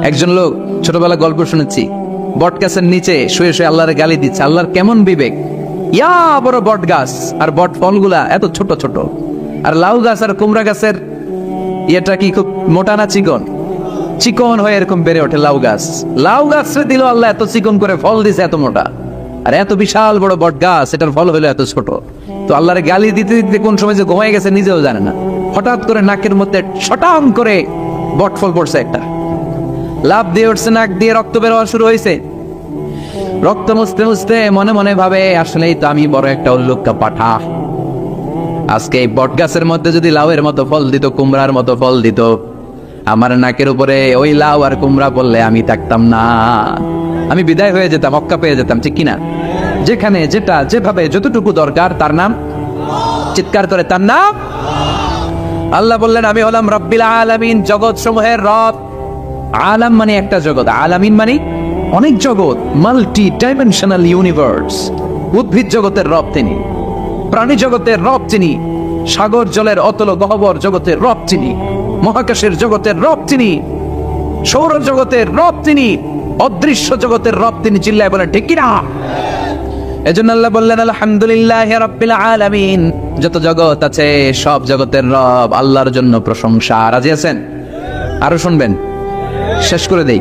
একজন লোক ছোটবেলা গল্প শুনেছি, বট গাছের নিচে শুয়ে শুয়ে আল্লাহর গালি দিচ্ছে। আল্লাহর কেমন বিবেক, ইয়া বড় বট গাছ আর বট ফলগুলা এত ছোট ছোট, আর লাউ গাছ আর কুমড়া গাছের ইয়েটা কি খুব মোটা না চিকন? চিকন হয়ে এরকম বেড়ে ওঠে লাউ গাছ। লাউ গাছরে দিল আল্লাহ এত চিকন করে, ফল দিছে এত মোটা। আর এত বিশাল বড় বট গাছ, এটার ফল হলো এত ছোট। তো আল্লাহর গালি দিতে দিতে কোন সময় যে ঘুমাই গেছে নিজেও জানে না। হঠাৎ করে নাকের মধ্যে ছটাং করে বট ফল পড়ছে একটা, লাভ দিয়ে উঠছে, নাক দিয়ে রক্ত বের হওয়া শুরু হয়েছে। রক্ত মুছতে মুছতে মনে মনে ভাবে, আসলেই তো আমি বড় একটা উল্লুক্কা পাঠা। আজকে এই বট গাছের মধ্যে যদি লাউয়ের মতো ফল দিত, কুমড়ার মতো ফল দিত, আমার নাকের উপরে ওই লাউ আর কুমড়া বললে আমি থাকতাম না, আমি বিদায় হয়ে যেতাম, অক্কা পেয়ে যেতাম, ঠিক কিনা? যেখানে যেটা যেভাবে যতটুকু দরকার তার নাম, চিৎকার করে তার নাম। আল্লাহ বললেন, আমি হলাম রব্বিল আলামিন, জগৎ সমূহের রব। আলাম মানে একটা জগৎ, আলামিন মানে অনেক জগৎ, মাল্টি ডাইমেনশনাল ইউনিভার্স। উদ্ভিদ জগতের রব তিনি, প্রাণী জগতের রব তিনি, সাগর জলের অতল গহ্বর জগতের রব তিনি, মহাকাশের জগতের রব তিনি, সৌর জগতের রব তিনি, অদৃশ্য জগতের রব তিনি। চিল্লায় বলেন ঠিক কিনা? এজন্য আল্লাহ বললেন, আলহামদুলিল্লাহ রাব্বিল আলামিন, যত জগৎ আছে সব জগতের রব আল্লাহর জন্য প্রশংসা। রাজি আছেন? আরো শুনবেন? শেষ করে দেই।